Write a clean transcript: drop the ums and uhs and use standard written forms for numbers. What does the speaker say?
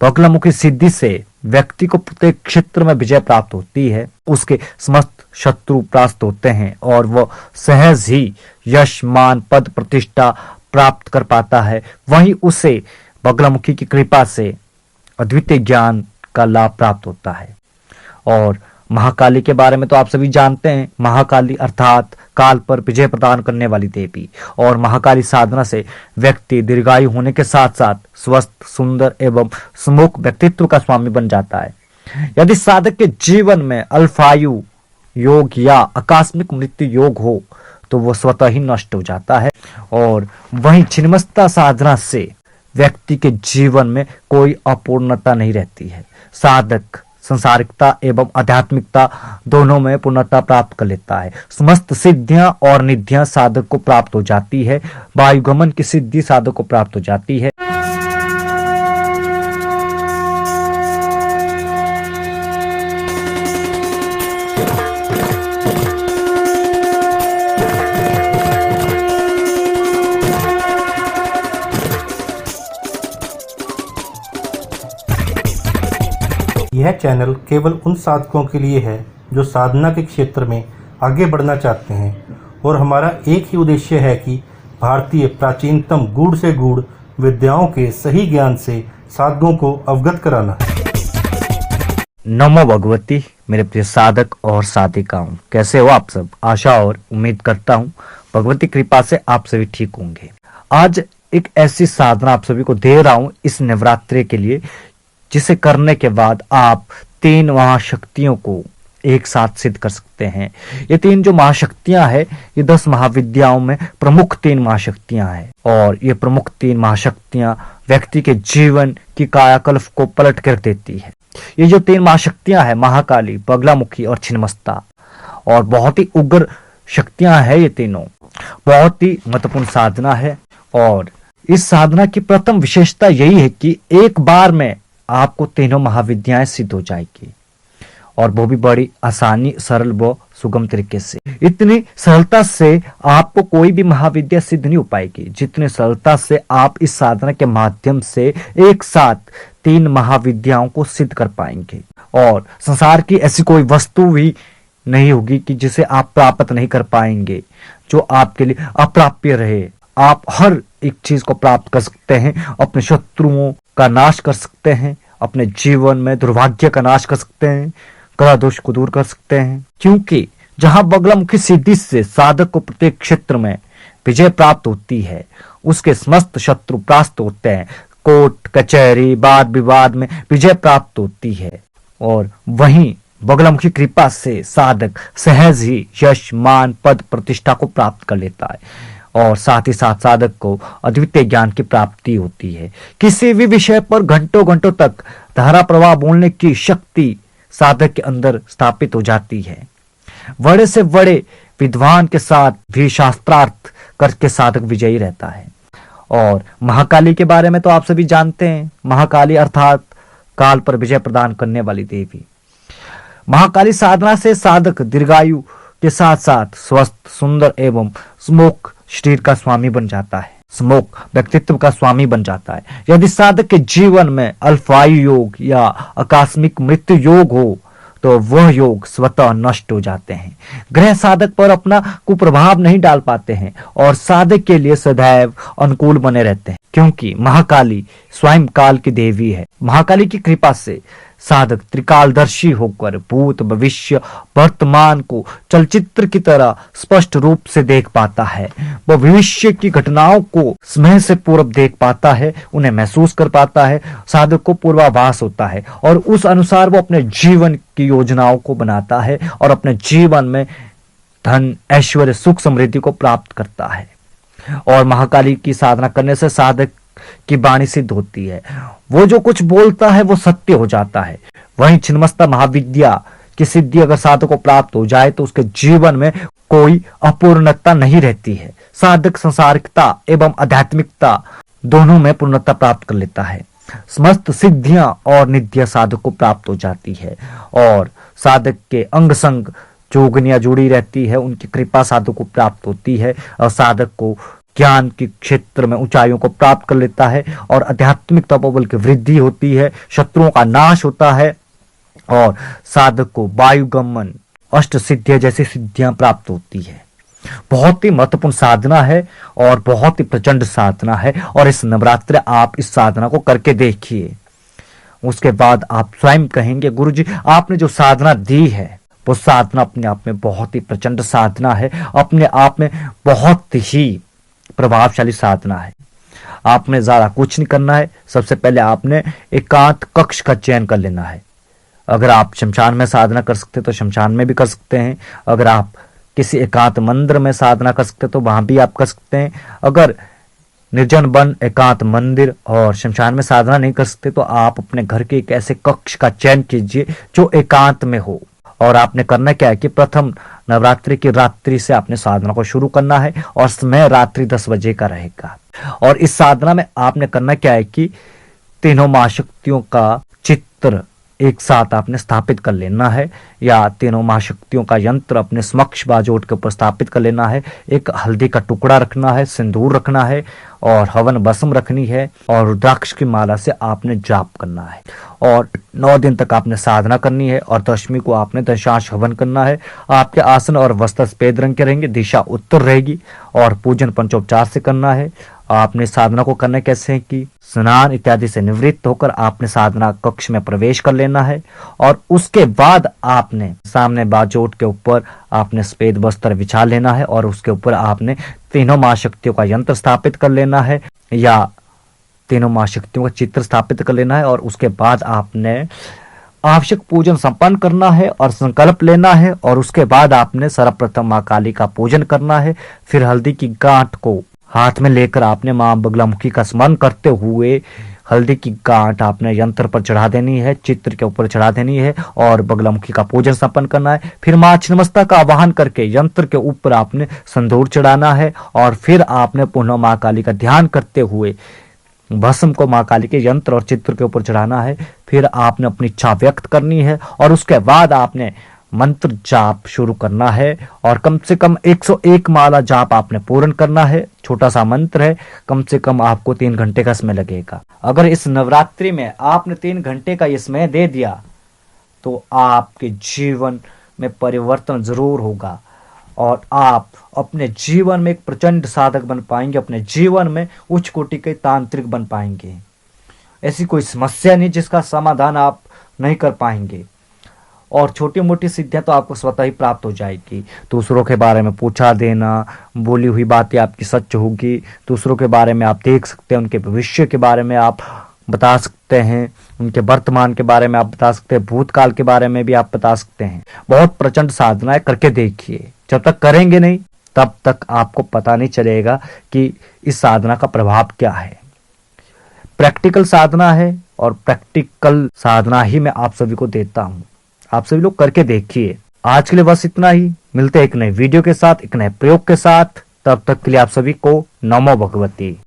बगलामुखी सिद्धि से व्यक्ति को प्रत्येक क्षेत्र में विजय प्राप्त होती है, उसके समस्त शत्रु परास्त होते हैं और वह सहज ही यश, मान, पद, प्रतिष्ठा प्राप्त कर पाता है। वहीं उसे बगलामुखी की कृपा से अद्वितीय ज्ञान का लाभ प्राप्त होता है। और महाकाली के बारे में तो आप सभी जानते हैं। महाकाली अर्थात काल पर विजय प्रदान करने वाली देवी। और महाकाली साधना से व्यक्ति दीर्घायु होने के साथ साथ स्वस्थ, सुंदर एवं सुमुख व्यक्तित्व का स्वामी बन जाता है। यदि साधक के जीवन में अल्पायु योग या आकस्मिक मृत्यु योग हो तो वह स्वतः ही नष्ट हो जाता है। और वहीं छिन्नमस्ता साधना से व्यक्ति के जीवन में कोई अपूर्णता नहीं रहती है। साधक संसारिकता एवं आध्यात्मिकता दोनों में पूर्णता प्राप्त कर लेता है। समस्त सिद्धियां और निधियां साधक को प्राप्त हो जाती है। वायुगमन की सिद्धि साधक को प्राप्त हो जाती है। यह चैनल केवल उन साधकों के लिए है जो साधना के क्षेत्र में आगे बढ़ना चाहते हैं और हमारा एक ही उद्देश्य है कि भारतीय प्राचीनतम गूढ़ से गूढ़ विद्याओं के सही ज्ञान से साधकों को अवगत कराना। नमो भगवती मेरे प्रिय साधक और साधिकाओं, कैसे हो आप सब। आशा और उम्मीद करता हूँ भगवती कृपा से आप सभी ठीक होंगे। आज एक ऐसी साधना आप सभी को दे रहा हूँ इस नवरात्रि के लिए, जिसे करने के बाद आप 3 महाशक्तियों को एक साथ सिद्ध कर सकते हैं। ये 3 जो महाशक्तियां हैं, ये 10 महाविद्याओं में प्रमुख 3 महाशक्तियां हैं। और ये प्रमुख 3 महाशक्तियां व्यक्ति के जीवन की कायाकल्प को पलट कर देती है। ये जो 3 महाशक्तियां हैं, महाकाली, बगलामुखी और छिन्नमस्ता, और बहुत ही उग्र शक्तियां हैं। ये तीनों बहुत ही महत्वपूर्ण साधना है। और इस साधना की प्रथम विशेषता यही है कि एक बार में आपको तीनों महाविद्याएं सिद्ध हो जाएगी, और वो भी बड़ी आसानी, सरल व सुगम तरीके से। इतनी सरलता से आपको कोई भी महाविद्या सिद्ध नहीं हो पाएगी जितनी सरलता से आप इस साधना के माध्यम से एक साथ 3 महाविद्याओं को सिद्ध कर पाएंगे। और संसार की ऐसी कोई वस्तु भी नहीं होगी कि जिसे आप प्राप्त नहीं कर पाएंगे, जो आपके लिए अप्राप्य रहे। आप हर एक चीज को प्राप्त कर सकते हैं, अपने शत्रुओं का नाश कर सकते हैं, अपने जीवन में दुर्भाग्य का नाश कर सकते हैं, ग्रह दोष को दूर कर सकते हैं। क्योंकि जहां बगलामुखी सिद्धि से साधक को प्रत्येक क्षेत्र में विजय प्राप्त होती है, उसके समस्त शत्रु परास्त होते हैं। कोर्ट कचहरी, वाद विवाद में विजय प्राप्त होती है। और वहीं बगलामुखी कृपा से साधक सहज ही यश, मान, पद, प्रतिष्ठा को प्राप्त कर लेता है। और साथ ही साथ साधक को अद्वितीय ज्ञान की प्राप्ति होती है। किसी भी विषय पर घंटों घंटों तक धारा प्रवाह बोलने की शक्ति साधक के अंदर स्थापित हो जाती है। बड़े से बड़े विद्वान के साथ भी शास्त्रार्थ करके साधक विजयी रहता है। और महाकाली के बारे में तो आप सभी जानते हैं। महाकाली अर्थात काल पर विजय प्रदान करने वाली देवी। महाकाली साधना से साधक दीर्घायु के साथ साथ स्वस्थ, सुंदर एवं सुमुख शरीर का स्वामी बन जाता है, सुमुख व्यक्तित्व का स्वामी बन जाता है। यदि साधक के जीवन में अल्पायु योग या आकस्मिक मृत्यु योग हो तो वह योग स्वतः नष्ट हो जाते हैं। ग्रह साधक पर अपना कुप्रभाव नहीं डाल पाते हैं और साधक के लिए सदैव अनुकूल बने रहते हैं, क्योंकि महाकाली स्वयं काल की देवी है। महाकाली की कृपा से साधक त्रिकालदर्शी होकर भूत, भविष्य, वर्तमान को चलचित्र की तरह स्पष्ट रूप से देख पाता है। वह भविष्य की घटनाओं को समय से पूर्व देख पाता है, उन्हें महसूस कर पाता है। साधक को पूर्वाभास होता है और उस अनुसार वो अपने जीवन की योजनाओं को बनाता है और अपने जीवन में धन, ऐश्वर्य, सुख, समृद्धि को प्राप्त करता है। और महाकाली की साधना करने से साधक की वाणी सिद्ध होती है। वो जो कुछ बोलता है वो सत्य हो जाता है। वहीं छिन्नमस्ता महाविद्या की सिद्धि अगर साधक को प्राप्त हो जाए तो उसके जीवन में कोई अपूर्णता नहीं रहती है। साधक संसारिकता एवं आध्यात्मिकता दोनों में पूर्णता प्राप्त कर लेता है। समस्त सिद्धियां और निधियां साधक को प्राप्त हो जाती है और साधक के अंग संग जोगनियां जुड़ी रहती है, उनकी कृपा साधक को प्राप्त होती है और साधक को ज्ञान के क्षेत्र में ऊंचाइयों को प्राप्त कर लेता है और आध्यात्मिक तपोबल की वृद्धि होती है, शत्रुओं का नाश होता है और साधक को वायुगमन, अष्ट सिद्धियां जैसी सिद्धियां प्राप्त होती है। बहुत ही महत्वपूर्ण साधना है और बहुत ही प्रचंड साधना है और इस नवरात्र आप इस साधना को करके देखिए। उसके बाद आप स्वयं कहेंगे गुरुजी आपने जो साधना दी है वो साधना अपने आप में बहुत ही प्रचंड साधना है, अपने आप में बहुत ही प्रभावशाली साधना है। आपने ज्यादा कुछ नहीं करना है। सबसे पहले आपने एकांत कक्ष का चयन कर लेना है। अगर आप शमशान में साधना कर सकते तो शमशान में भी कर सकते हैं, अगर आप किसी एकांत मंदिर में साधना कर सकते तो वहां भी आप कर सकते हैं। अगर निर्जन वन, एकांत मंदिर और शमशान में साधना नहीं कर सकते तो आप अपने घर के एक ऐसे कक्ष का चयन कीजिए जो एकांत में हो। और आपने करना क्या है कि प्रथम नवरात्रि की रात्रि से आपने साधना को शुरू करना है और समय रात्रि 10 बजे का रहेगा। और इस साधना में आपने करना क्या है कि तीनों मां शक्तियों का चित्र एक साथ आपने स्थापित कर लेना है या तीनों मां शक्तियों का यंत्र अपने समक्ष बाजोट के ऊपर स्थापित कर लेना है। एक हल्दी का टुकड़ा रखना है, सिंदूर रखना है और हवन भस्म रखनी है और रुद्राक्ष की माला से आपने जाप करना है और 9 दिन तक आपने साधना करनी है और दशमी को आपने दशांश हवन करना है। आपके आसन और वस्त्र सफेद रंग के रहेंगे, दिशा उत्तर रहेगी और पूजन पंचोपचार से करना है। आपने साधना को करना कैसे है कि स्नान इत्यादि से निवृत्त होकर आपने साधना कक्ष में प्रवेश कर लेना है और उसके बाद आपने सामने बाजोट के ऊपर आपने सफेद वस्त्र बिछा लेना है और उसके ऊपर आपने तीनों मां शक्तियों का यंत्र स्थापित कर लेना है या तीनों मां शक्तियों का चित्र स्थापित कर लेना है और उसके बाद आपने आवश्यक पूजन संपन्न करना है और संकल्प लेना है और उसके बाद आपने सर्वप्रथम मां काली का पूजन करना है। फिर हल्दी की गांठ को हाथ में लेकर आपने मां बगलामुखी का स्मरण करते हुए हल्दी की गांठ आपने यंत्र पर चढ़ा देनी है, चित्र के ऊपर चढ़ा देनी है और बगलामुखी का पूजन संपन्न करना है। फिर मां छिन्नमस्ता का आवाहन करके यंत्र के ऊपर आपने संदूर चढ़ाना है और फिर आपने पुनः मां काली का ध्यान करते हुए भस्म को मां काली के यंत्र और चित्र के ऊपर चढ़ाना है। फिर आपने अपनी इच्छा व्यक्त करनी है और उसके बाद आपने मंत्र जाप शुरू करना है और कम से कम 101 माला जाप आपने पूर्ण करना है। छोटा सा मंत्र है, कम से कम आपको 3 घंटे का समय लगेगा। अगर इस नवरात्रि में आपने 3 घंटे का ये समय दे दिया तो आपके जीवन में परिवर्तन जरूर होगा और आप अपने जीवन में एक प्रचंड साधक बन पाएंगे, अपने जीवन में उच्च कोटि के तांत्रिक बन पाएंगे। ऐसी कोई समस्या नहीं जिसका समाधान आप नहीं कर पाएंगे और छोटी मोटी सिद्धियां तो आपको स्वतः ही प्राप्त हो जाएगी। दूसरों के बारे में पूछा देना, बोली हुई बातें आपकी सच होगी, दूसरों के बारे में आप देख सकते हैं, उनके भविष्य के बारे में आप बता सकते हैं, उनके वर्तमान के बारे में आप बता सकते हैं, भूतकाल के बारे में भी आप बता सकते हैं। बहुत प्रचंड साधना है, करके देखिए। जब तक करेंगे नहीं तब तक आपको पता नहीं चलेगा कि इस साधना का प्रभाव क्या है। प्रैक्टिकल साधना है और प्रैक्टिकल साधना ही मैं आप सभी को देता हूं। आप सभी लोग करके देखिए। आज के लिए बस इतना ही। मिलते हैं एक नए वीडियो के साथ, एक नए प्रयोग के साथ। तब तक के लिए आप सभी को नमो भगवती।